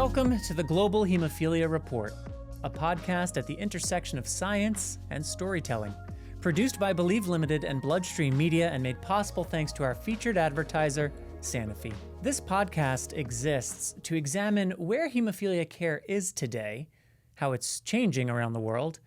Welcome to the Global Hemophilia Report, a podcast at the intersection of science and storytelling. Produced by Believe Limited and Bloodstream Media and made possible thanks to our featured advertiser, Sanofi. This podcast exists to examine where hemophilia care is today, how it's changing around the world,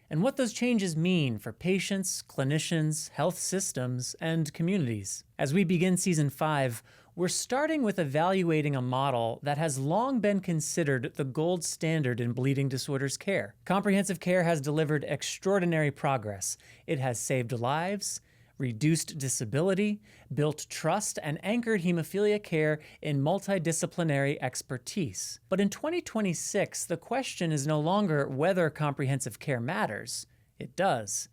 and what those changes mean for patients, clinicians, health systems, and communities. As we begin Season 5, we're starting with evaluating a model that has long been considered the gold standard in bleeding disorders care. Comprehensive care has delivered extraordinary progress. It has saved lives, reduced disability, built trust, and anchored hemophilia care in multidisciplinary expertise. But in 2026, the question is no longer whether comprehensive care matters. It does.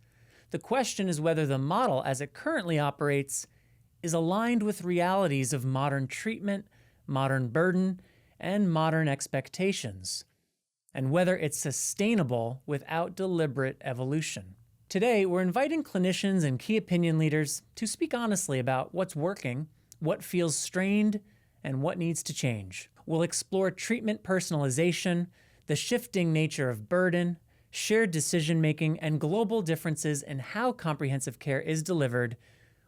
The question is whether the model as it currently operates is aligned with realities of modern treatment, modern burden, and modern expectations, and whether it's sustainable without deliberate evolution. Today, we're inviting clinicians and key opinion leaders to speak honestly about what's working, what feels strained, and what needs to change. We'll explore treatment personalization, the shifting nature of burden, shared decision-making, and global differences in how comprehensive care is delivered,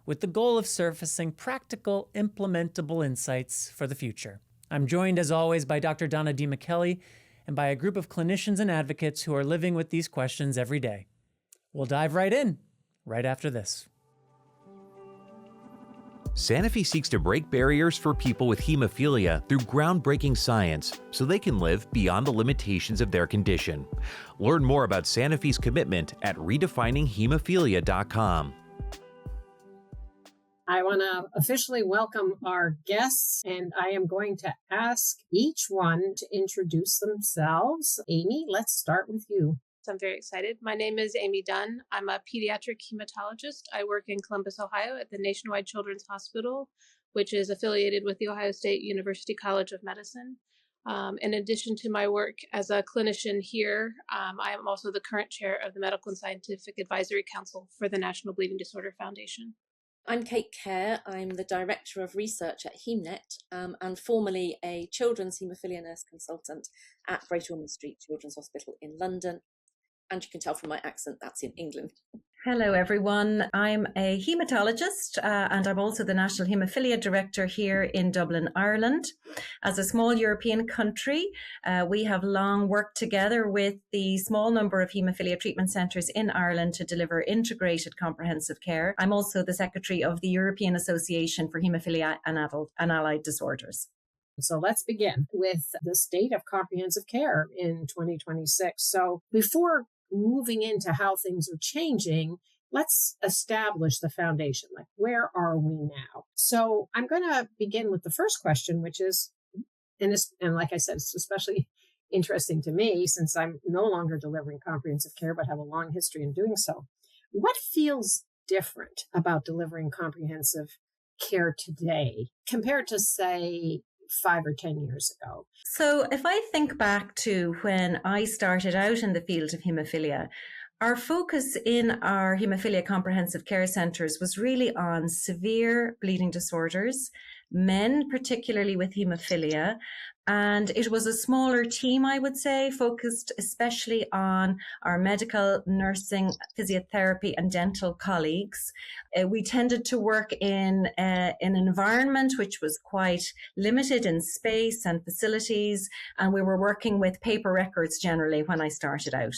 with the goal of surfacing practical, implementable insights for the future. I'm joined, as always, by Dr. Donna DiMichele and by a group of clinicians and advocates who are living with these questions every day. We'll dive right in, right after this. Sanofi seeks to break barriers for people with hemophilia through groundbreaking science so they can live beyond the limitations of their condition. Learn more about Sanofi's commitment at redefininghemophilia.com. I want to officially welcome our guests, and I am going to ask each one to introduce themselves. Amy, let's start with you. I'm very excited. My name is Amy Dunn. I'm a pediatric hematologist. I work in Columbus, Ohio at the Nationwide Children's Hospital, which is affiliated with the Ohio State University College of Medicine. In addition to my work as a clinician here, I am also the current chair of the Medical and Scientific Advisory Council for the National Bleeding Disorder Foundation. I'm Khair. I'm the Director of Research at Hematnet and formerly a children's haemophilia nurse consultant at Great Ormond Street Children's Hospital in London. And you can tell from my accent that's in England. Hello, everyone. I'm a haematologist and I'm also the National Haemophilia Director here in Dublin, Ireland. As a small European country, we have long worked together with the small number of haemophilia treatment centres in Ireland to deliver integrated comprehensive care. I'm also the Secretary of the European Association for Haemophilia and Allied Disorders. So let's begin with the state of comprehensive care in 2026. So before moving into how things are changing, let's establish the foundation. Like, where are we now? So I'm going to begin with the first question, which is, and like I said, it's especially interesting to me since I'm no longer delivering comprehensive care, but have a long history in doing so. What feels different about delivering comprehensive care today compared to, say, 5 or 10 years ago? So if I think back to when I started out in the field of haemophilia, our focus in our haemophilia comprehensive care centres was really on severe bleeding disorders, men particularly with haemophilia, and it was a smaller team, I would say, focused especially on our medical, nursing, physiotherapy and dental colleagues. We tended to work in an environment which was quite limited in space and facilities, and we were working with paper records generally when I started out.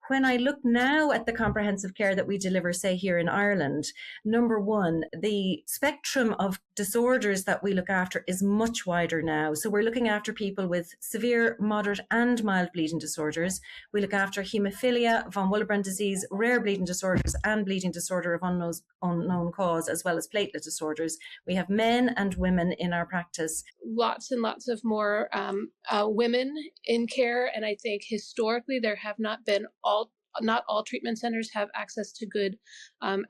When I look now at the comprehensive care that we deliver, say, here in Ireland, number one, the spectrum of disorders that we look after is much wider now. So we're looking after people with severe, moderate and mild bleeding disorders. We look after haemophilia, von Willebrand disease, rare bleeding disorders and bleeding disorder of unknown cause, as well as platelet disorders. We have men and women in our practice. Lots and lots of more women in care. And I think historically there have not been not all treatment centers have access to good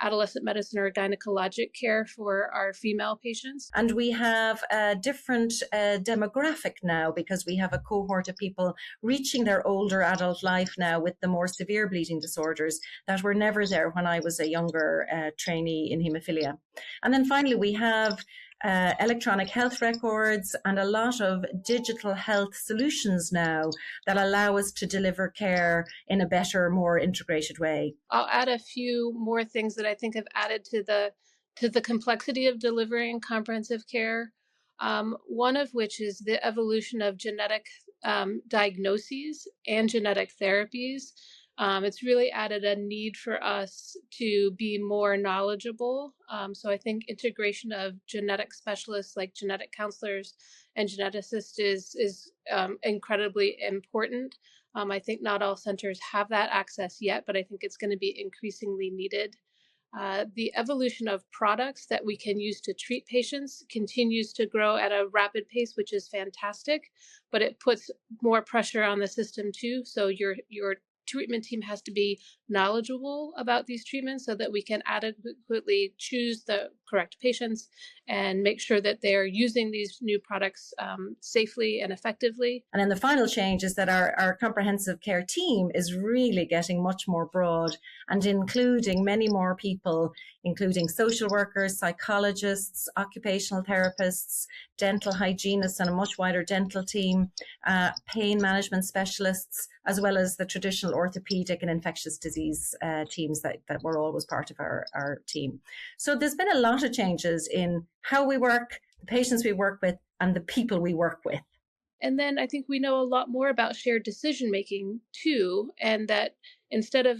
adolescent medicine or gynecologic care for our female patients. And we have a different demographic now because we have a cohort of people reaching their older adult life now with the more severe bleeding disorders that were never there when I was a younger trainee in haemophilia. And then finally, we have electronic health records and a lot of digital health solutions now that allow us to deliver care in a better, more integrated way. I'll add a few more things that I think have added to the complexity of delivering comprehensive care. One of which is the evolution of genetic diagnoses and genetic therapies. It's really added a need for us to be more knowledgeable. So I think integration of genetic specialists like genetic counselors and geneticists is incredibly important. I think not all centers have that access yet, but I think it's going to be increasingly needed. The evolution of products that we can use to treat patients continues to grow at a rapid pace, which is fantastic, but it puts more pressure on the system too. So your treatment team has to be knowledgeable about these treatments so that we can adequately choose the correct patients and make sure that they're using these new products safely and effectively. And then the final change is that our comprehensive care team is really getting much more broad and including many more people, including social workers, psychologists, occupational therapists, dental hygienists, and a much wider dental team, pain management specialists, as well as the traditional orthopedic and infectious disease teams that were always part of our team. So there's been a lot of changes in how we work, the patients we work with, and the people we work with. And then I think we know a lot more about shared decision making too, and that instead of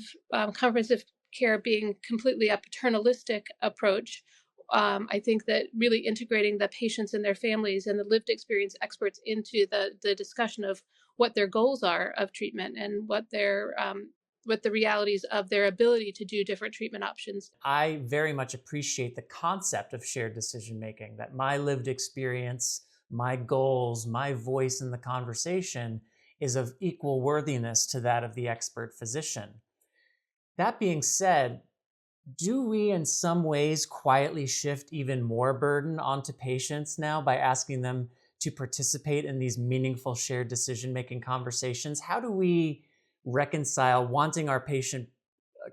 comprehensive care being completely a paternalistic approach, I think that really integrating the patients and their families and the lived experience experts into the discussion of what their goals are of treatment and what the realities of their ability to do different treatment options. I very much appreciate the concept of shared decision making, that my lived experience, my goals, my voice in the conversation is of equal worthiness to that of the expert physician. That being said, do we in some ways quietly shift even more burden onto patients now by asking them to participate in these meaningful shared decision-making conversations? How do we reconcile wanting our patient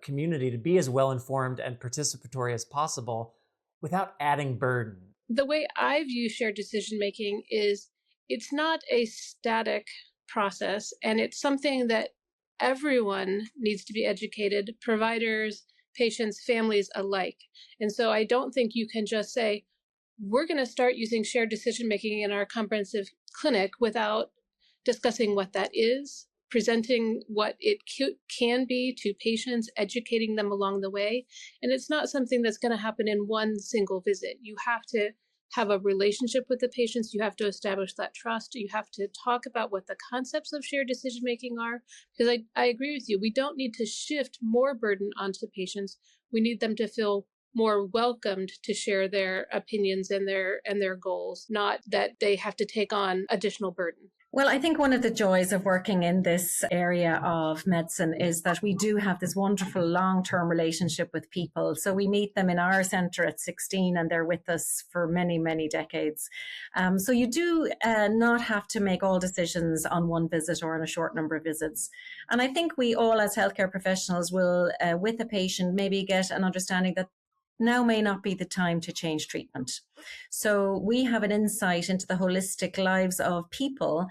community to be as well-informed and participatory as possible without adding burden? The way I view shared decision-making is it's not a static process, and it's something that everyone needs to be educated, providers, patients, families alike. And so I don't think you can just say, we're going to start using shared decision-making in our comprehensive clinic without discussing what that is, presenting what it can be to patients, educating them along the way. And it's not something that's going to happen in one single visit. You have to have a relationship with the patients. You have to establish that trust. You have to talk about what the concepts of shared decision-making are. Because I agree with you, we don't need to shift more burden onto patients. We need them to feel more welcomed to share their opinions and their goals, not that they have to take on additional burden. Well, I think one of the joys of working in this area of medicine is that we do have this wonderful long-term relationship with people. So we meet them in our centre at 16 and they're with us for many, many decades. So you do not have to make all decisions on one visit or on a short number of visits. And I think we all as healthcare professionals will, with a patient, maybe get an understanding that now may not be the time to change treatment. So we have an insight into the holistic lives of people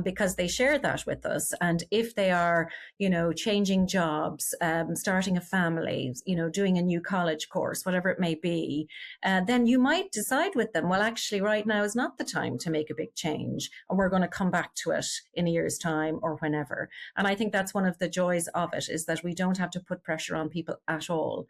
because they share that with us. And if they are, changing jobs, starting a family, doing a new college course, whatever it may be, then you might decide with them, well, actually right now is not the time to make a big change. And we're going to come back to it in a year's time or whenever. And I think that's one of the joys of it, is that we don't have to put pressure on people at all.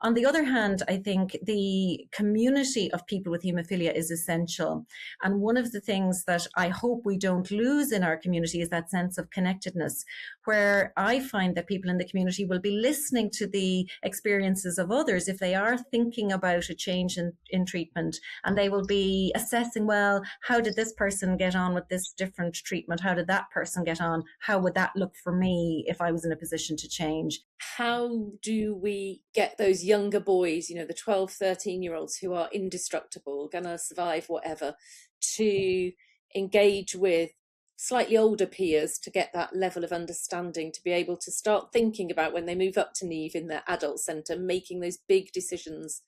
On the other hand, I think the community of people with haemophilia is essential. And one of the things that I hope we don't lose in our community is that sense of connectedness, where I find that people in the community will be listening to the experiences of others if they are thinking about a change in treatment, and they will be assessing, well, how did this person get on with this different treatment? How did that person get on? How would that look for me if I was in a position to change? How do we get those younger boys, the 12, 13-year-olds who are indestructible, going to survive whatever, to engage with slightly older peers to get that level of understanding, to be able to start thinking about when they move up to Niamh in their adult centre, making those big decisions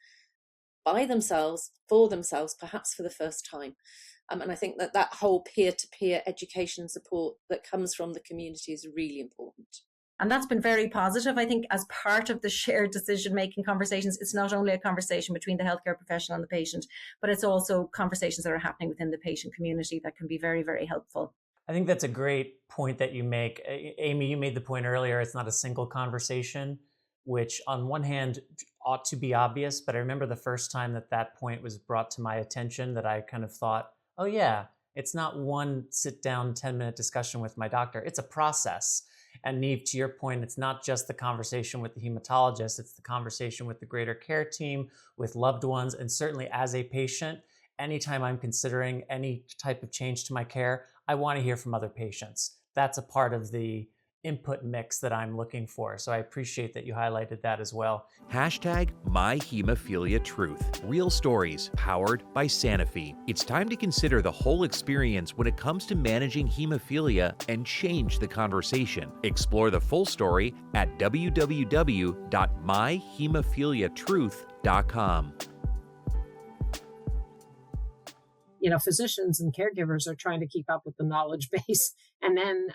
by themselves, for themselves, perhaps for the first time. And I think that whole peer-to-peer education support that comes from the community is really important. And that's been very positive. I think as part of the shared decision-making conversations, it's not only a conversation between the healthcare professional and the patient, but it's also conversations that are happening within the patient community that can be very, very helpful. I think that's a great point that you make. Amy, you made the point earlier, it's not a single conversation, which on one hand ought to be obvious, but I remember the first time that point was brought to my attention that I kind of thought, oh yeah, it's not one sit down 10-minute discussion with my doctor, it's a process. And Niamh, to your point, it's not just the conversation with the hematologist, it's the conversation with the greater care team, with loved ones, and certainly as a patient, anytime I'm considering any type of change to my care, I want to hear from other patients. That's a part of the input mix that I'm looking for. So I appreciate that you highlighted that as well. #MyHemophiliaTruth. Real stories powered by Sanofi. It's time to consider the whole experience when it comes to managing hemophilia and change the conversation. Explore the full story at www.myhemophiliatruth.com. Physicians and caregivers are trying to keep up with the knowledge base, and then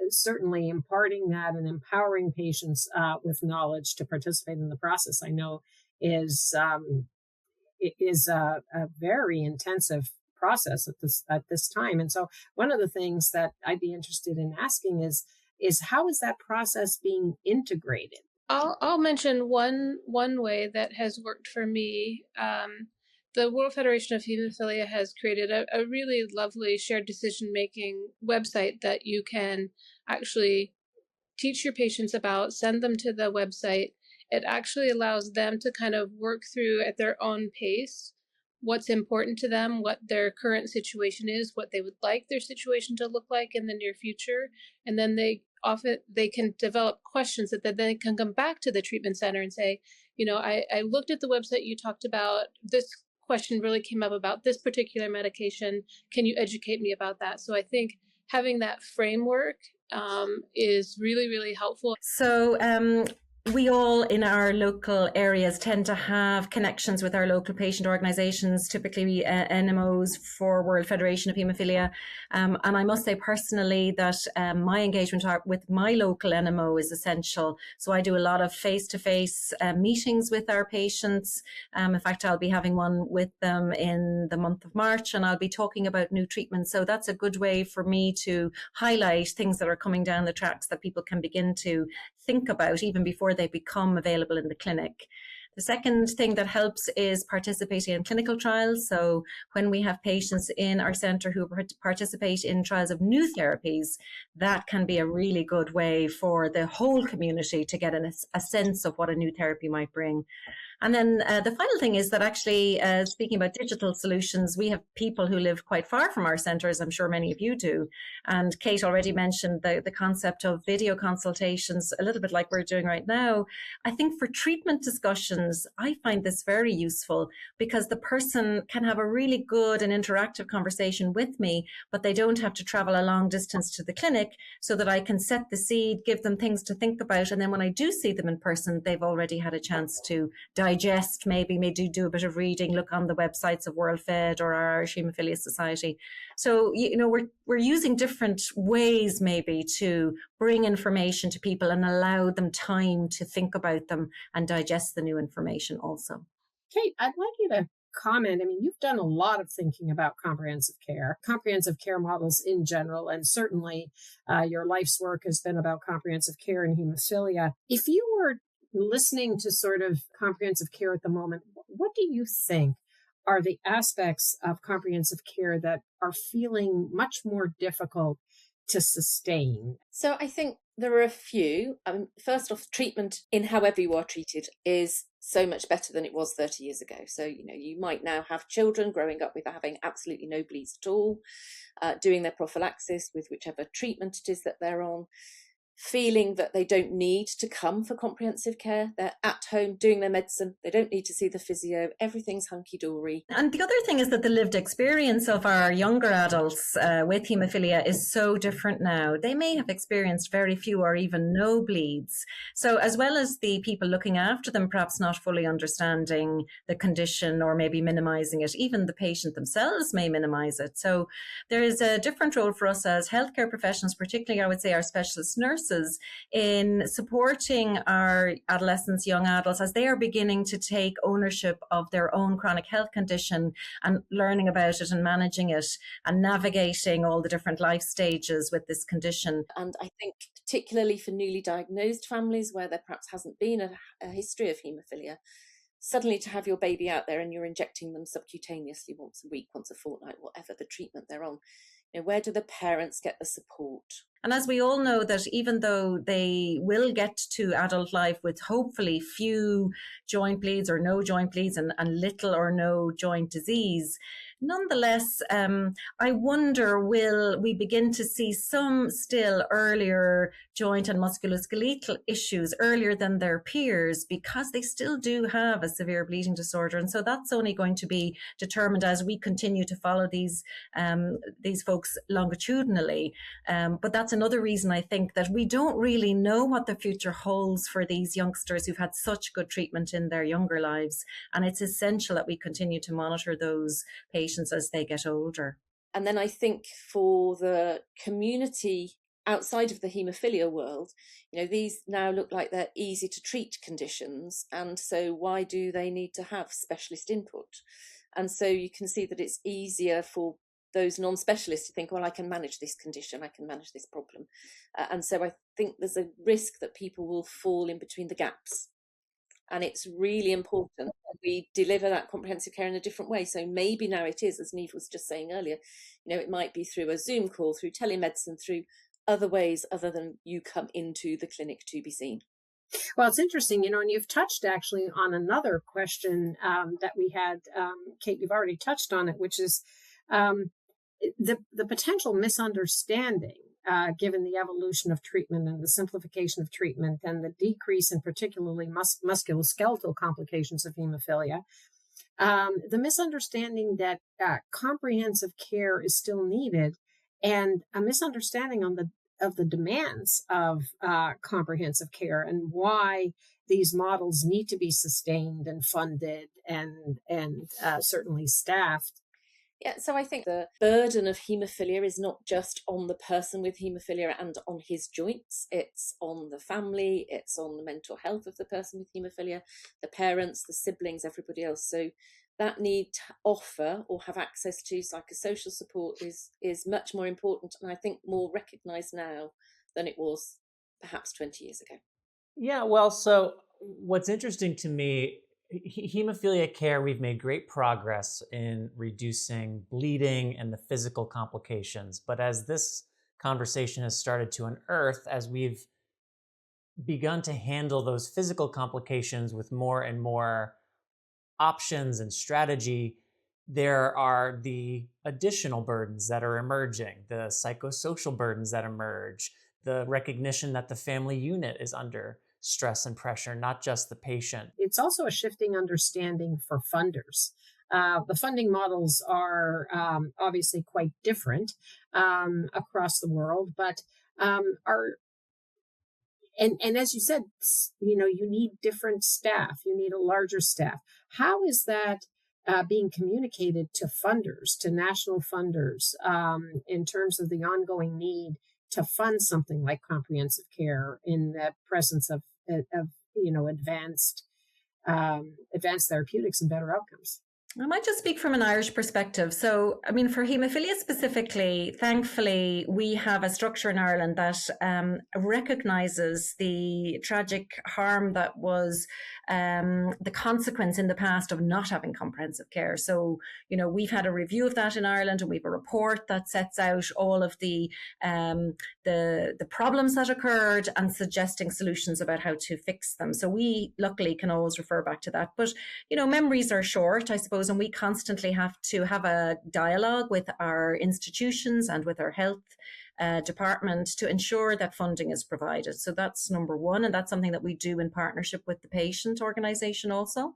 certainly imparting that and empowering patients with knowledge to participate in the process, I know is a very intensive process at this time. And so one of the things that I'd be interested in asking is how is that process being integrated? I'll mention one way that has worked for me. The World Federation of Hemophilia has created a really lovely shared decision-making website that you can actually teach your patients about, send them to the website. It actually allows them to kind of work through at their own pace what's important to them, what their current situation is, what they would like their situation to look like in the near future. And then they can develop questions that then they can come back to the treatment center and say, I looked at the website you talked about, this question really came up about this particular medication. Can you educate me about that? So I think having that framework is really, really helpful. So we all in our local areas tend to have connections with our local patient organizations, typically NMOs for World Federation of Haemophilia. And I must say personally that my engagement with my local NMO is essential. So I do a lot of face-to-face meetings with our patients. In fact, I'll be having one with them in the month of March, and I'll be talking about new treatments. So that's a good way for me to highlight things that are coming down the tracks that people can begin to think about even before they become available in the clinic. The second thing that helps is participating in clinical trials. So when we have patients in our centre who participate in trials of new therapies, that can be a really good way for the whole community to get a sense of what a new therapy might bring. And then the final thing is that actually, speaking about digital solutions, we have people who live quite far from our centres. I'm sure many of you do. And Kate already mentioned the concept of video consultations, a little bit like we're doing right now. I think for treatment discussions, I find this very useful because the person can have a really good and interactive conversation with me, but they don't have to travel a long distance to the clinic, so that I can set the seed, give them things to think about. And then when I do see them in person, they've already had a chance to digest, maybe do a bit of reading, look on the websites of World Fed or our Irish Haemophilia Society. So, we're using different ways maybe to bring information to people and allow them time to think about them and digest the new information also. Kate, I'd like you to comment. I mean, you've done a lot of thinking about comprehensive care models in general, and certainly your life's work has been about comprehensive care in hemophilia. If you were listening to sort of comprehensive care at the moment, what do you think are the aspects of comprehensive care that are feeling much more difficult to sustain? So I think there are a few. First off, treatment in however you are treated is so much better than it was 30 years ago. So, you might now have children growing up with having absolutely no bleeds at all, doing their prophylaxis with whichever treatment it is that they're on. feeling that they don't need to come for comprehensive care. They're at home doing their medicine. They don't need to see the physio. Everything's hunky-dory. And the other thing is that the lived experience of our younger adults with haemophilia is so different now. They may have experienced very few or even no bleeds. So as well as the people looking after them perhaps not fully understanding the condition or maybe minimizing it, even the patient themselves may minimize it. So there is a different role for us as healthcare professionals, particularly I would say our specialist nurses, in supporting our adolescents, young adults, as they are beginning to take ownership of their own chronic health condition and learning about it and managing it and navigating all the different life stages with this condition. And I think particularly for newly diagnosed families where there perhaps hasn't been a history of haemophilia, suddenly to have your baby out there and you're injecting them subcutaneously once a week, once a fortnight, whatever the treatment they're on, where do the parents get the support? And as we all know that even though they will get to adult life with hopefully few joint bleeds or no joint bleeds and little or no joint disease, nonetheless, I wonder, will we begin to see some still earlier joint and musculoskeletal issues earlier than their peers because they still do have a severe bleeding disorder? And so that's only going to be determined as we continue to follow these folks longitudinally. But that's another reason I think that we don't really know what the future holds for these youngsters who've had such good treatment in their younger lives. And it's essential that we continue to monitor those patients as they get older. And then I think for the community outside of the haemophilia world, these now look like they're easy to treat conditions. And so why do they need to have specialist input? And so you can see that it's easier for those non-specialists to think, well, I can manage this condition, I can manage this problem. And so I think there's a risk that people will fall in between the gaps. And it's really important that we deliver that comprehensive care in a different way. So maybe now it is, as Niamh was just saying earlier, it might be through a Zoom call, through telemedicine, through other ways other than you come into the clinic to be seen. Well, it's interesting, and you've touched actually on another question that we had, Kate, you've already touched on it, which is the potential misunderstanding given the evolution of treatment and the simplification of treatment and the decrease in particularly musculoskeletal complications of haemophilia, the misunderstanding that comprehensive care is still needed, and a misunderstanding of the demands of comprehensive care and why these models need to be sustained and funded and certainly staffed. Yeah, so I think the burden of haemophilia is not just on the person with haemophilia and on his joints. It's on the family, it's on the mental health of the person with haemophilia, the parents, the siblings, everybody else. So that need to offer or have access to psychosocial support is much more important, and I think more recognised now than it was perhaps 20 years ago. Yeah, well, so what's interesting to me, hemophilia care, we've made great progress in reducing bleeding and the physical complications. But as this conversation has started to unearth, as we've begun to handle those physical complications with more and more options and strategy, there are the additional burdens that are emerging, the psychosocial burdens that emerge, the recognition that the family unit is under stress and pressure, not just the patient. It's also a shifting understanding for funders. The funding models are obviously quite different across the world, but and as you said, you need different staff, you need a larger staff. How is that being communicated to funders, to national funders, in terms of the ongoing need to fund something like comprehensive care in the presence of advanced therapeutics and better outcomes? I might just speak from an Irish perspective. So, for haemophilia specifically, thankfully, we have a structure in Ireland that recognises the tragic harm that was the consequence in the past of not having comprehensive care. So, we've had a review of that in Ireland, and we have a report that sets out all of the problems that occurred and suggesting solutions about how to fix them. So we luckily can always refer back to that. But, memories are short, I suppose, and we constantly have to have a dialogue with our institutions and with our health department to ensure that funding is provided. So that's number one, and that's something that we do in partnership with the patient organisation also.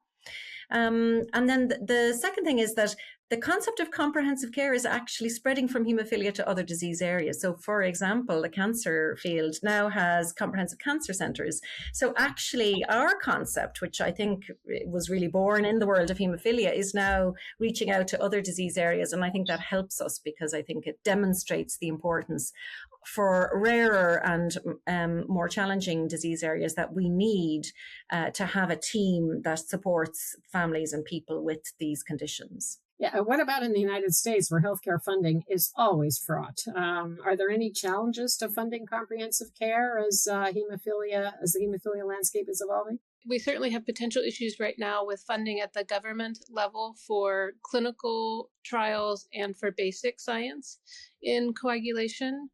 And then the second thing is that the concept of comprehensive care is actually spreading from haemophilia to other disease areas. So, for example, the cancer field now has comprehensive cancer centres. So actually our concept, which I think was really born in the world of haemophilia, is now reaching out to other disease areas. And I think that helps us because I think it demonstrates the importance for rarer and more challenging disease areas that we need to have a team that supports families and people with these conditions. Yeah. And what about in the United States where healthcare funding is always fraught? Are there any challenges to funding comprehensive care as the hemophilia landscape is evolving? We certainly have potential issues right now with funding at the government level for clinical trials and for basic science in coagulation.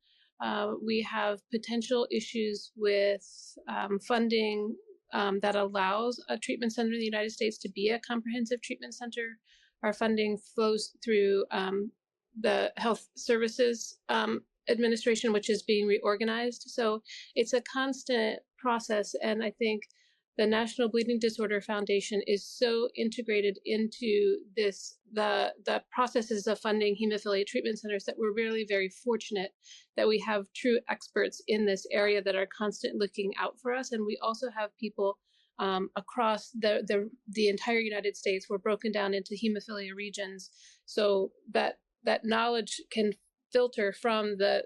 We have potential issues with funding that allows a treatment center in the United States to be a comprehensive treatment center. Our funding flows through the Health Services Administration, which is being reorganized. So it's a constant process. And I think the National Bleeding Disorder Foundation is so integrated into the processes of funding hemophilia treatment centers that we're really very fortunate that we have true experts in this area that are constantly looking out for us. And we also have people across the entire United States. We're broken down into hemophilia regions so that knowledge can filter from the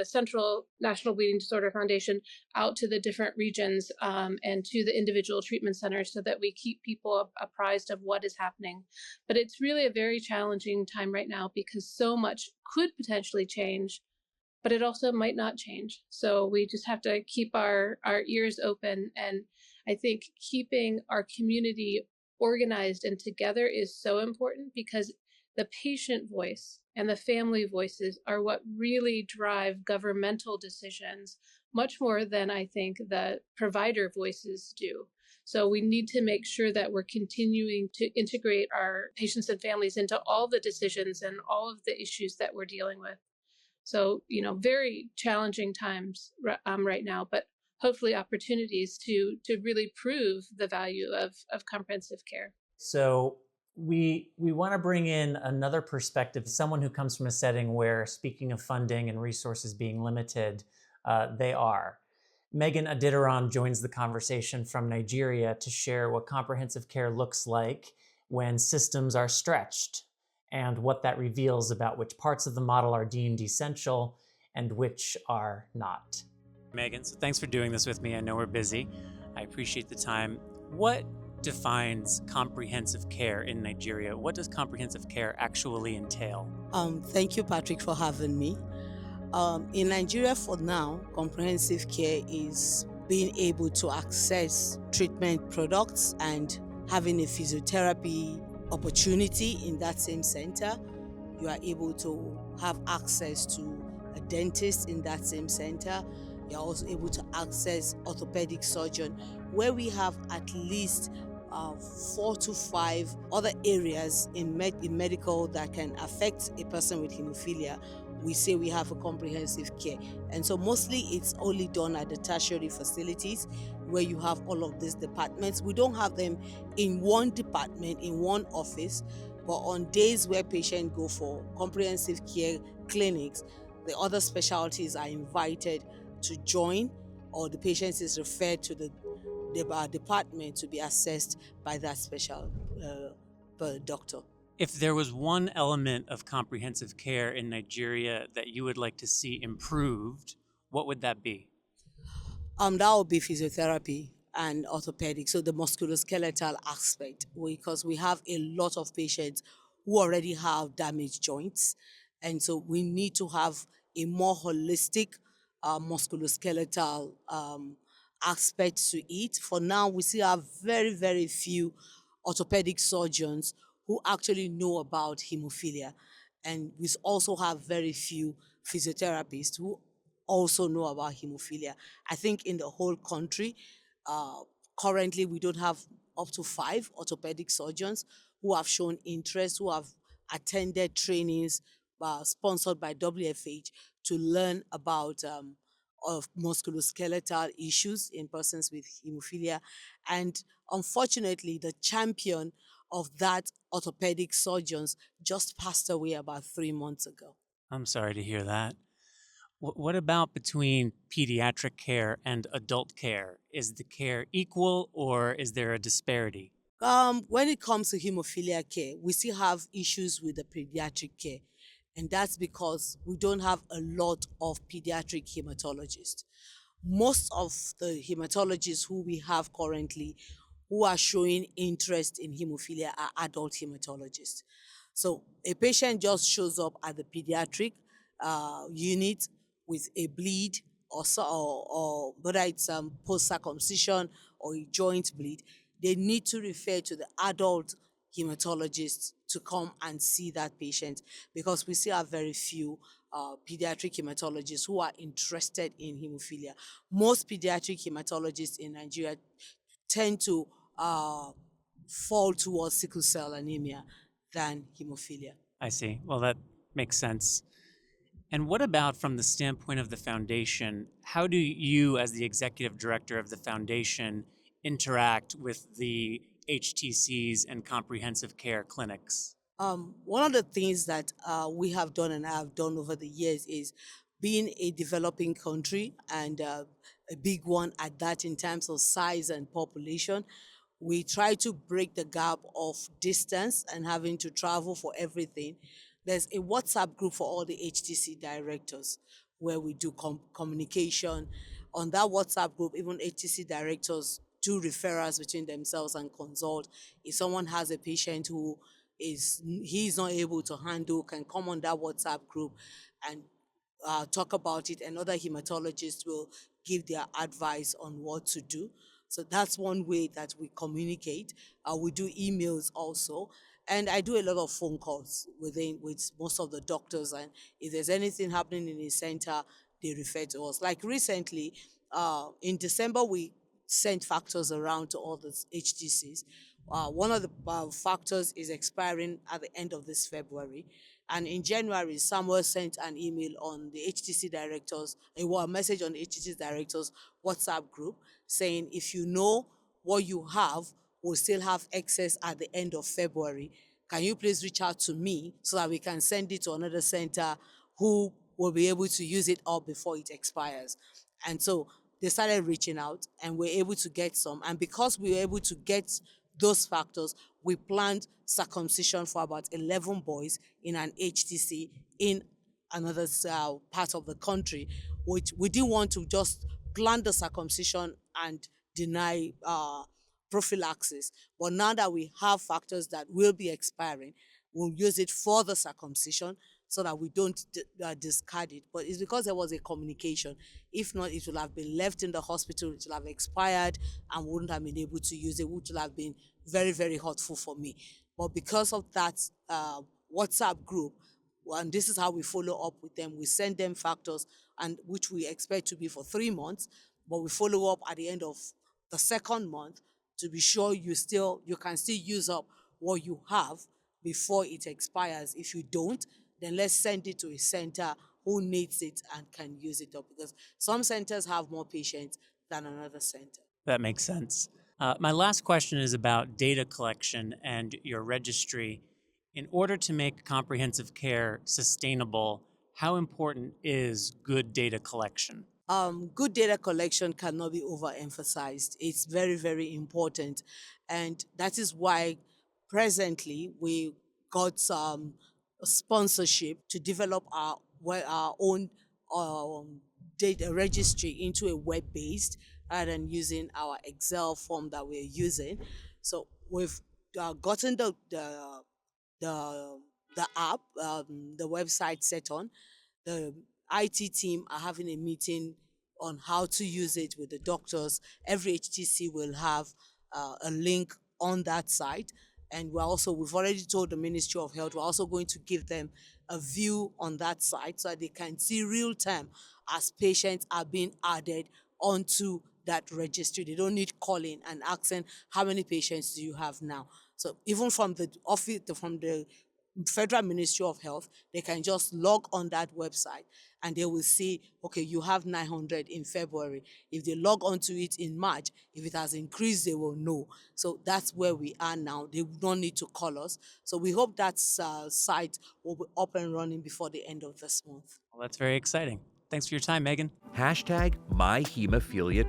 Central National Bleeding Disorder Foundation out to the different regions and to the individual treatment centers so that we keep people apprised of what is happening. But it's really a very challenging time right now because so much could potentially change, but it also might not change. So we just have to keep our ears open. And I think keeping our community organized and together is so important because the patient voice and the family voices are what really drive governmental decisions much more than I think the provider voices do. So we need to make sure that we're continuing to integrate our patients and families into all the decisions and all of the issues that we're dealing with. So, very challenging times right now, but hopefully opportunities to really prove the value of comprehensive care. So we want to bring in another perspective, someone who comes from a setting where, speaking of funding and resources being limited, they are. Megan Adediran joins the conversation from Nigeria to share what comprehensive care looks like when systems are stretched and what that reveals about which parts of the model are deemed essential and which are not. Megan, so thanks for doing this with me. I know we're busy. I appreciate the time. What defines comprehensive care in Nigeria? What does comprehensive care actually entail? Thank you, Patrick, for having me. In Nigeria for now, comprehensive care is being able to access treatment products and having a physiotherapy opportunity in that same center. You are able to have access to a dentist in that same center. You're also able to access orthopedic surgeon, where we have at least 4 to 5 other areas in medical that can affect a person with hemophilia. We say we have a comprehensive care. And so mostly it's only done at the tertiary facilities where you have all of these departments. We don't have them in one department, in one office, but on days where patients go for comprehensive care clinics, the other specialties are invited to join, or the patient is referred to the department to be assessed by that special doctor. If there was one element of comprehensive care in Nigeria that you would like to see improved, what would that be? That would be physiotherapy and orthopedics, so the musculoskeletal aspect, because we have a lot of patients who already have damaged joints, and so we need to have a more holistic musculoskeletal aspect to it. For now, we still have very, very few orthopedic surgeons who actually know about hemophilia. And we also have very few physiotherapists who also know about hemophilia. I think in the whole country, currently we don't have up to 5 orthopedic surgeons who have shown interest, who have attended trainings sponsored by WFH to learn about of musculoskeletal issues in persons with hemophilia. And unfortunately, the champion of that orthopedic surgeons just passed away about 3 months ago. I'm sorry to hear that. What about between pediatric care and adult care? Is the care equal or is there a disparity? When it comes to hemophilia care, we still have issues with the pediatric care. And that's because we don't have a lot of pediatric hematologists. Most of the hematologists who we have currently who are showing interest in hemophilia are adult hematologists. So a patient just shows up at the pediatric unit with a bleed or whether it's post circumcision or a joint bleed, they need to refer to the adult hematologist to come and see that patient because we still have very few pediatric hematologists who are interested in hemophilia. Most pediatric hematologists in Nigeria tend to fall towards sickle cell anemia than hemophilia. I see. Well, that makes sense. And what about from the standpoint of the foundation? How do you, as the executive director of the foundation, interact with the HTCs and comprehensive care clinics? One of the things that we have done and I have done over the years is being a developing country and a big one at that in terms of size and population. We try to break the gap of distance and having to travel for everything. There's a WhatsApp group for all the HTC directors where we do communication. On that WhatsApp group, even HTC directors do referrals between themselves and consult. If someone has a patient who he's not able to handle, can come on that WhatsApp group and talk about it, and other hematologists will give their advice on what to do. So that's one way that we communicate. We do emails also, and I do a lot of phone calls with most of the doctors. And if there's anything happening in the center, they refer to us. Like recently, in December, we sent factors around to all the HTCs. One of the factors is expiring at the end of this February. And in January, Samuel sent an email on the HTC directors, a message on the HTC directors WhatsApp group saying, if you know what you have, will still have excess at the end of February, can you please reach out to me so that we can send it to another center who will be able to use it up before it expires. And so they started reaching out and we're able to get some. And because we were able to get those factors, we planned circumcision for about 11 boys in an HTC in another part of the country, which we didn't want to just plan the circumcision and deny prophylaxis. But now that we have factors that will be expiring, we'll use it for the circumcision so that we don't discard it. But it's because there was a communication. If not, it would have been left in the hospital, it would have expired and wouldn't have been able to use it, which would have been very, very hurtful for me. But because of that WhatsApp group, and this is how we follow up with them. We send them factors, and which we expect to be for 3 months, but we follow up at the end of the second month to be sure you can still use up what you have before it expires. If you don't, then let's send it to a center who needs it and can use it up, because some centers have more patients than another center. That makes sense. My last question is about data collection and your registry. In order to make comprehensive care sustainable, how important is good data collection? Good data collection cannot be overemphasized. It's very, very important. And that is why presently we got some sponsorship to develop our own data registry into a web-based rather than using our Excel form that we're using. So we've gotten the app, the website set on. The IT team are having a meeting on how to use it with the doctors. Every HTC will have a link on that site. And we've already told the Ministry of Health, we're also going to give them a view on that site so that they can see real time as patients are being added onto that registry. They don't need calling and asking, how many patients do you have now? So even from the office, from the Federal Ministry of Health, they can just log on that website and they will see, okay, you have 900 in February. If they log onto it in March, if it has increased, they will know. So that's where we are now. They don't need to call us. So we hope that site will be up and running before the end of this month. Well, that's very exciting. Thanks for your time, Megan. Hashtag #MyHemophilia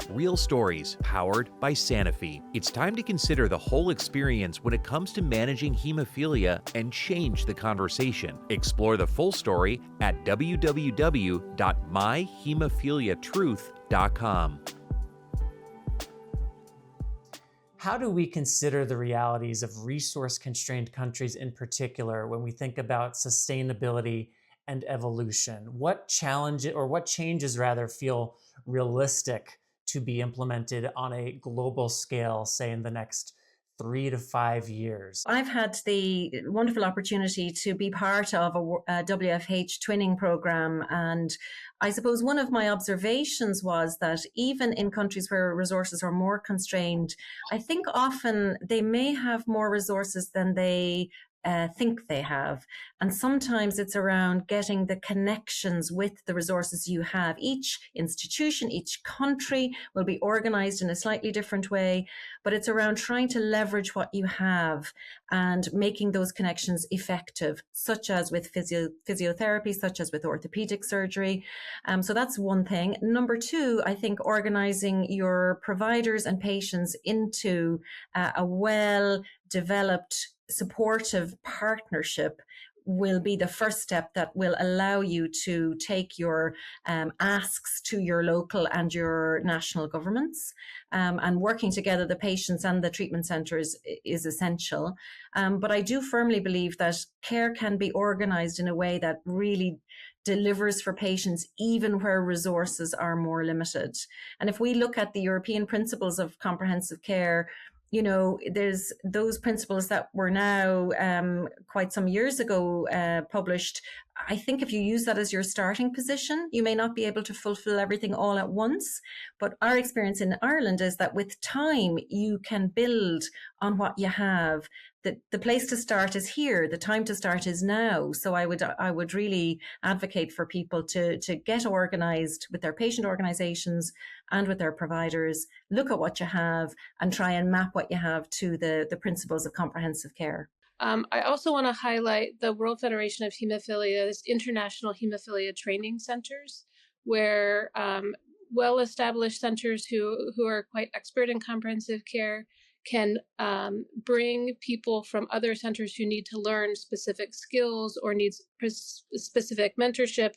Real stories powered by Sanofi. It's time to consider the whole experience when it comes to managing hemophilia and change the conversation. Explore the full story at www.myhemophiliatruth.com. How do we consider the realities of resource-constrained countries in particular when we think about sustainability and evolution? What changes rather feel realistic to be implemented on a global scale, say in the next 3 to 5 years? I've had the wonderful opportunity to be part of a WFH twinning program. And I suppose one of my observations was that even in countries where resources are more constrained, I think often they may have more resources than they think they have. And sometimes it's around getting the connections with the resources you have. Each institution, each country will be organized in a slightly different way, but it's around trying to leverage what you have and making those connections effective, such as with physiotherapy, such as with orthopedic surgery. So that's one thing. Number two, I think organizing your providers and patients into a well-developed supportive partnership will be the first step that will allow you to take your asks to your local and your national governments. And working together, the patients and the treatment centres is essential. But I do firmly believe that care can be organised in a way that really delivers for patients even where resources are more limited. And if we look at the European principles of comprehensive care, you know, there's those principles that were now quite some years ago published. I think if you use that as your starting position, you may not be able to fulfill everything all at once. But our experience in Ireland is that with time, you can build on what you have. The place to start is here. The time to start is now. So I would really advocate for people to get organized with their patient organizations and with their providers, look at what you have and try and map what you have to the principles of comprehensive care. I also want to highlight the World Federation of Hemophilia's international hemophilia training centers, where well-established centers who are quite expert in comprehensive care can bring people from other centers who need to learn specific skills or need specific mentorship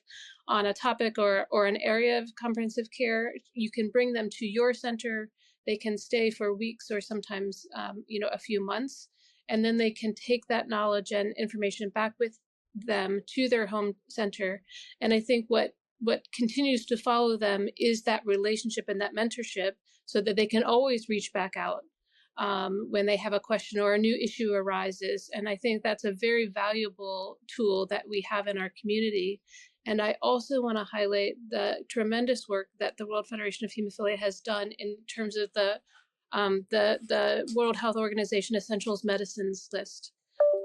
on a topic or an area of comprehensive care. You can bring them to your center. They can stay for weeks or sometimes a few months, and then they can take that knowledge and information back with them to their home center. And I think what continues to follow them is that relationship and that mentorship, so that they can always reach back out when they have a question or a new issue arises. And I think that's a very valuable tool that we have in our community. And I also want to highlight the tremendous work that the World Federation of Hemophilia has done in terms of the World Health Organization Essentials Medicines list.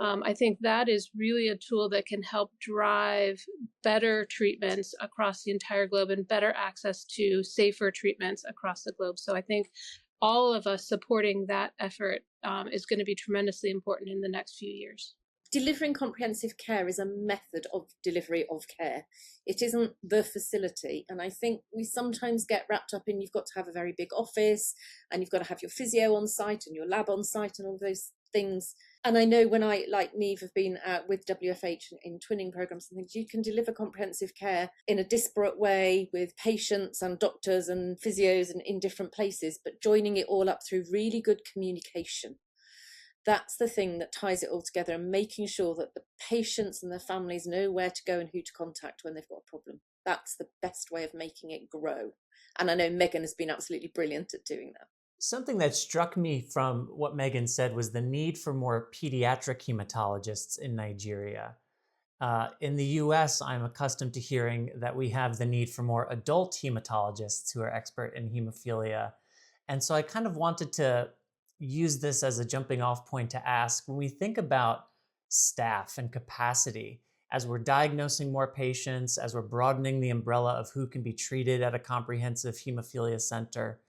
I think that is really a tool that can help drive better treatments across the entire globe and better access to safer treatments across the globe. So I think all of us supporting that effort is going to be tremendously important in the next few years. Delivering comprehensive care is a method of delivery of care. It isn't the facility. And I think we sometimes get wrapped up in you've got to have a very big office and you've got to have your physio on site and your lab on site and all those things. And I know when I, like Niamh, have been with WFH in twinning programs and things, you can deliver comprehensive care in a disparate way with patients and doctors and physios and in different places, but joining it all up through really good communication. That's the thing that ties it all together, and making sure that the patients and their families know where to go and who to contact when they've got a problem. That's the best way of making it grow. And I know Megan has been absolutely brilliant at doing that. Something that struck me from what Megan said was the need for more pediatric hematologists in Nigeria. In the US, I'm accustomed to hearing that we have the need for more adult hematologists who are expert in hemophilia. And so I kind of wanted to use this as a jumping off point to ask, when we think about staff and capacity as we're diagnosing more patients, as we're broadening the umbrella of who can be treated at a comprehensive hemophilia center?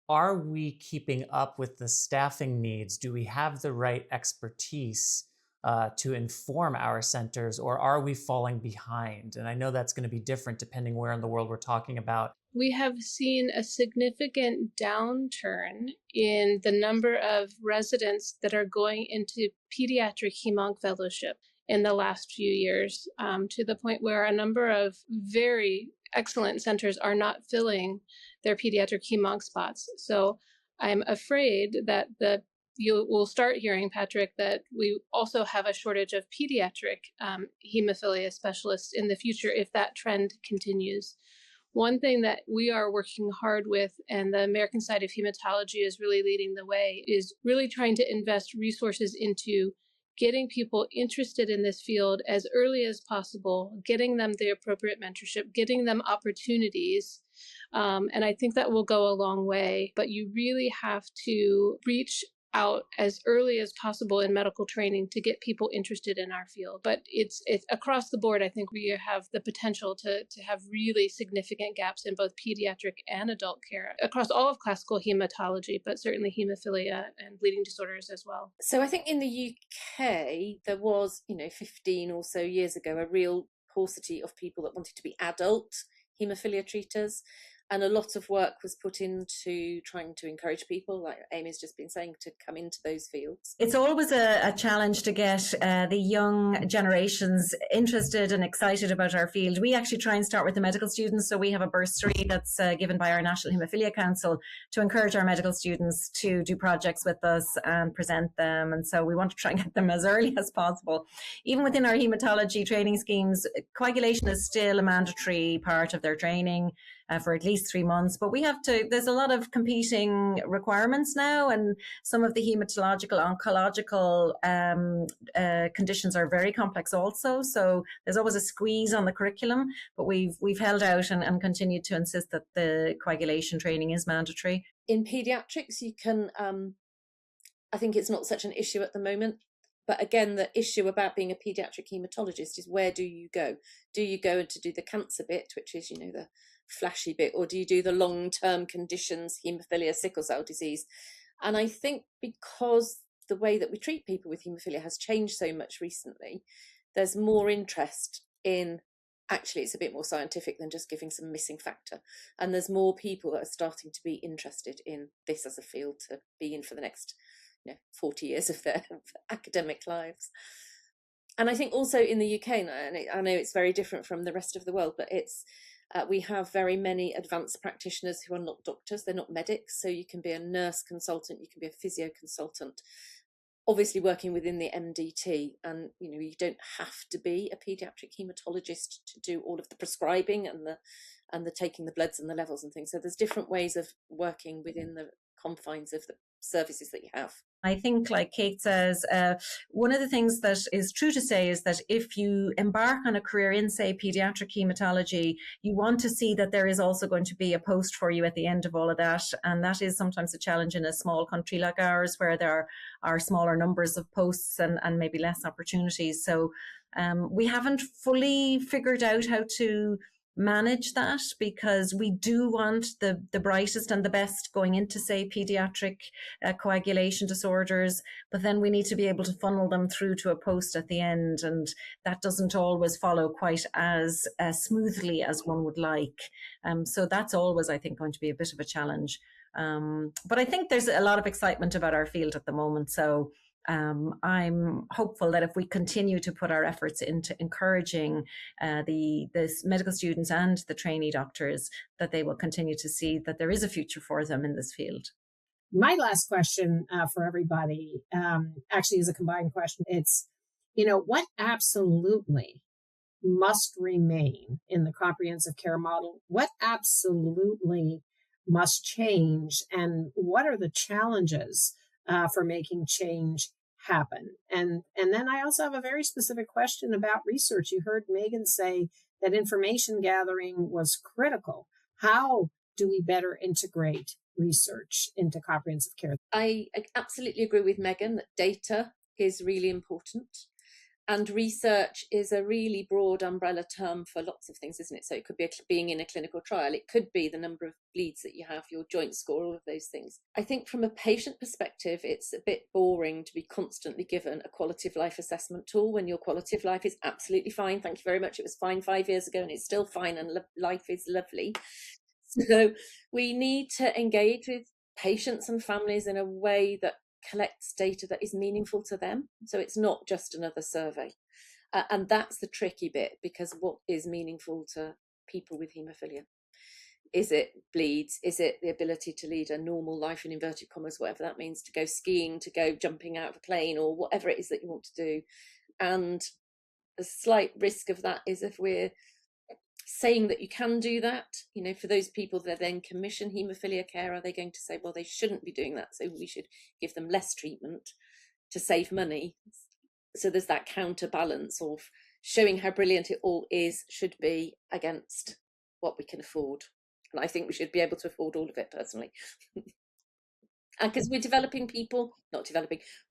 Are we keeping up with the staffing needs? Do we have the right expertise to inform our centers, or are we falling behind? And I know that's going to be different depending where in the world we're talking about. We have seen a significant downturn in the number of residents that are going into pediatric hemonc fellowship in the last few years, to the point where a number of very excellent centers are not filling their pediatric hemonc spots. So I'm afraid that you will start hearing, Patrick, that we also have a shortage of pediatric hemophilia specialists in the future if that trend continues. One thing that we are working hard with, and the American Society of Hematology is really leading the way, is really trying to invest resources into getting people interested in this field as early as possible, getting them the appropriate mentorship, getting them opportunities. And I think that will go a long way, but you really have to reach out as early as possible in medical training to get people interested in our field. But it's across the board. I think we have the potential to have really significant gaps in both pediatric and adult care across all of classical hematology, but certainly hemophilia and bleeding disorders as well. So I think in the UK, there was, 15 or so years ago, a real paucity of people that wanted to be adult haemophilia treaters. And a lot of work was put into trying to encourage people, like Amy's just been saying, to come into those fields. It's always a challenge to get the young generations interested and excited about our field. We actually try and start with the medical students. So we have a bursary that's given by our National Haemophilia Council to encourage our medical students to do projects with us and present them. And so we want to try and get them as early as possible. Even within our haematology training schemes, coagulation is still a mandatory part of their training for at least 3 months. But there's a lot of competing requirements now, and some of the hematological, oncological conditions are very complex also. So there's always a squeeze on the curriculum, but we've held out and continued to insist that the coagulation training is mandatory. In pediatrics, you can, I think it's not such an issue at the moment. But again, the issue about being a pediatric hematologist is, where do you go? Do you go to do the cancer bit, which is, the flashy bit, or do you do the long-term conditions, haemophilia, sickle cell disease? And I think because the way that we treat people with haemophilia has changed so much recently, there's more interest in, actually it's a bit more scientific than just giving some missing factor. And there's more people that are starting to be interested in this as a field to be in for the next 40 years of their academic lives. And I think also in the UK, and I know it's very different from the rest of the world, but it's we have very many advanced practitioners who are not doctors, they're not medics. So you can be a nurse consultant, you can be a physio consultant, obviously working within the MDT. And, you don't have to be a pediatric hematologist to do all of the prescribing and the taking the bloods and the levels and things. So there's different ways of working within the confines of the services that you have. I think, like Kate says, one of the things that is true to say is that if you embark on a career in, say, pediatric hematology, you want to see that there is also going to be a post for you at the end of all of that. And that is sometimes a challenge in a small country like ours, where there are smaller numbers of posts and maybe less opportunities. So we haven't fully figured out how to manage that, because we do want the brightest and the best going into, say, pediatric coagulation disorders, but then we need to be able to funnel them through to a post at the end, and that doesn't always follow quite as smoothly as one would like. So that's always, I think, going to be a bit of a challenge. But I think there's a lot of excitement about our field at the moment. So I'm hopeful that if we continue to put our efforts into encouraging the medical students and the trainee doctors, that they will continue to see that there is a future for them in this field. My last question for everybody actually is a combined question. It's, what absolutely must remain in the comprehensive care model? What absolutely must change? And what are the challenges for making change happen? And then I also have a very specific question about research. You heard Megan say that information gathering was critical. How do we better integrate research into comprehensive care? I absolutely agree with Megan that data is really important. And research is a really broad umbrella term for lots of things, isn't it? So it could be being in a clinical trial. It could be the number of bleeds that you have, your joint score, all of those things. I think from a patient perspective, it's a bit boring to be constantly given a quality of life assessment tool when your quality of life is absolutely fine. Thank you very much. It was fine 5 years ago and it's still fine and life is lovely. So we need to engage with patients and families in a way that collects data that is meaningful to them. So it's not just another survey. And that's the tricky bit, because what is meaningful to people with haemophilia? Is it bleeds? Is it the ability to lead a normal life, in inverted commas, whatever that means, to go skiing, to go jumping out of a plane, or whatever it is that you want to do? And the slight risk of that is if we're saying that you can do that, you know, for those people that then commission haemophilia care, are they going to say, well, they shouldn't be doing that, so we should give them less treatment to save money? So there's that counterbalance of showing how brilliant it all is, should be, against what we can afford. And I think we should be able to afford all of it, personally. And because we're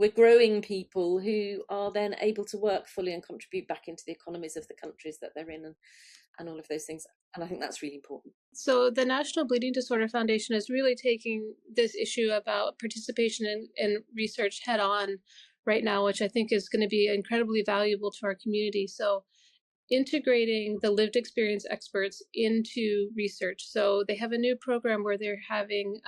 growing people who are then able to work fully and contribute back into the economies of the countries that they're in, and all of those things. And I think that's really important. So the National Bleeding Disorder Foundation is really taking this issue about participation in research head on right now, which I think is going to be incredibly valuable to our community. So integrating the lived experience experts into research. So they have a new program where they're having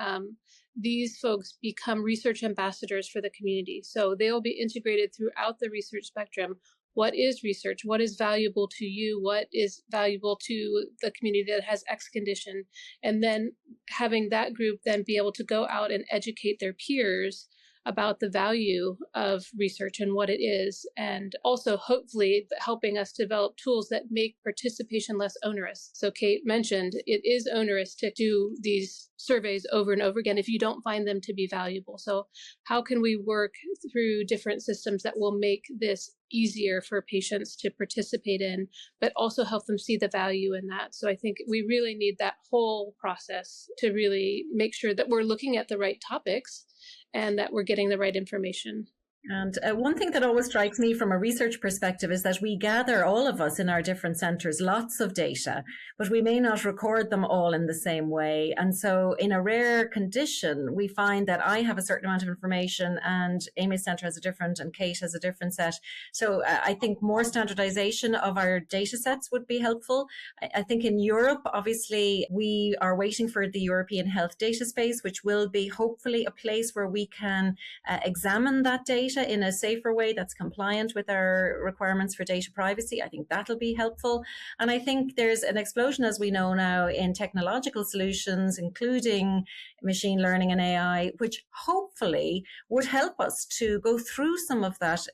these folks become research ambassadors for the community. So they'll be integrated throughout the research spectrum. What is research? What is valuable to you? What is valuable to the community that has X condition? And then having that group then be able to go out and educate their peers about the value of research and what it is, and also hopefully helping us develop tools that make participation less onerous. So Kate mentioned it is onerous to do these surveys over and over again if you don't find them to be valuable. So how can we work through different systems that will make this easier for patients to participate in, but also help them see the value in that? So I think we really need that whole process to really make sure that we're looking at the right topics and that we're getting the right information. And one thing that always strikes me from a research perspective is that we gather, all of us in our different centres, lots of data, but we may not record them all in the same way. And so in a rare condition, we find that I have a certain amount of information and Amy's centre has a different and Kate has a different set. So I think more standardisation of our data sets would be helpful. I think in Europe, obviously, we are waiting for the European Health Data Space, which will be hopefully a place where we can examine that data in a safer way that's compliant with our requirements for data privacy. I think that'll be helpful. And I think there's an explosion, as we know now, in technological solutions, including machine learning and AI, which hopefully would help us to go through some of that,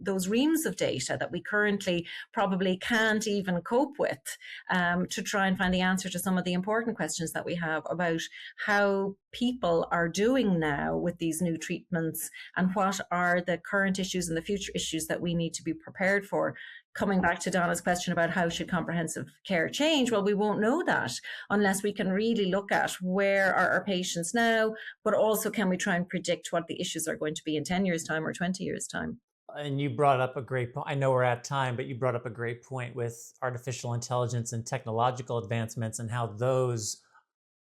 those reams of data that we currently probably can't even cope with, to try and find the answer to some of the important questions that we have about how people are doing now with these new treatments and what are the current issues and the future issues that we need to be prepared for. Coming back to Donna's question about how should comprehensive care change, well, we won't know that unless we can really look at where are our patients now, but also can we try and predict what the issues are going to be in 10 years' time or 20 years' time. And you brought up a great point. I know we're at time, but you brought up a great point with artificial intelligence and technological advancements and how those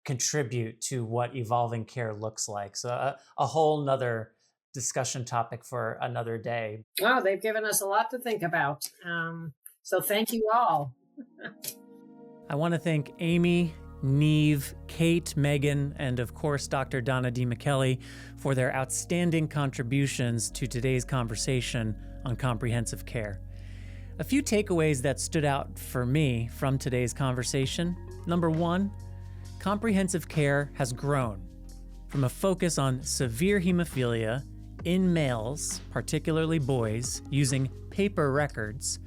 contribute to what evolving care looks like. So a whole nother discussion topic for another day. Wow, they've given us a lot to think about. So thank you all. I want to thank Amy, Niamh, Kate, Megan, and of course, Dr. Donna DiMichele for their outstanding contributions to today's conversation on comprehensive care. A few takeaways that stood out for me from today's conversation. Number one, comprehensive care has grown from a focus on severe hemophilia in males, particularly boys, using paper records,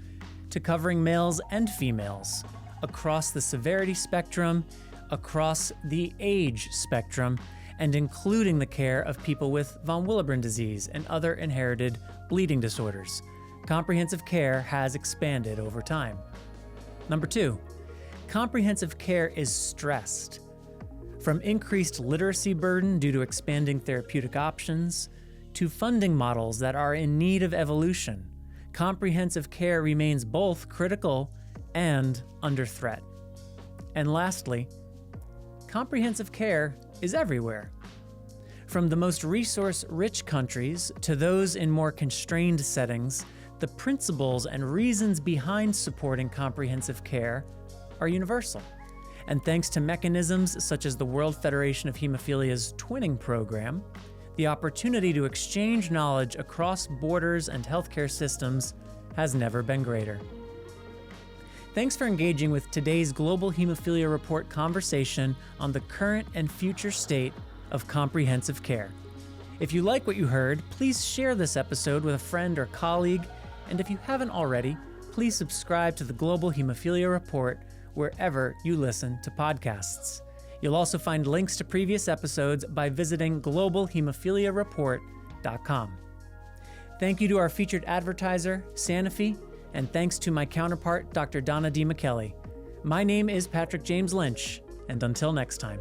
to covering males and females across the severity spectrum, across the age spectrum, and including the care of people with von Willebrand disease and other inherited bleeding disorders. Comprehensive care has expanded over time. Number two, comprehensive care is stressed. From increased literacy burden due to expanding therapeutic options, to funding models that are in need of evolution, comprehensive care remains both critical and under threat. And lastly, comprehensive care is everywhere. From the most resource-rich countries to those in more constrained settings, the principles and reasons behind supporting comprehensive care are universal. And thanks to mechanisms such as the World Federation of Hemophilia's Twinning Program, the opportunity to exchange knowledge across borders and healthcare systems has never been greater. Thanks for engaging with today's Global Hemophilia Report conversation on the current and future state of comprehensive care. If you like what you heard, please share this episode with a friend or colleague, and if you haven't already, please subscribe to the Global Hemophilia Report wherever you listen to podcasts. You'll also find links to previous episodes by visiting globalhemophiliareport.com. Thank you to our featured advertiser, Sanofi, and thanks to my counterpart, Dr. Donna DiMichele. My name is Patrick James Lynch, and until next time.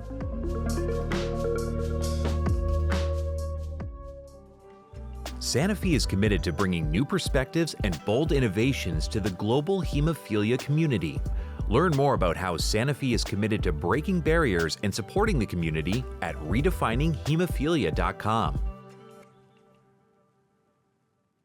Sanofi is committed to bringing new perspectives and bold innovations to the global hemophilia community. Learn more about how Sanofi is committed to breaking barriers and supporting the community at redefininghemophilia.com.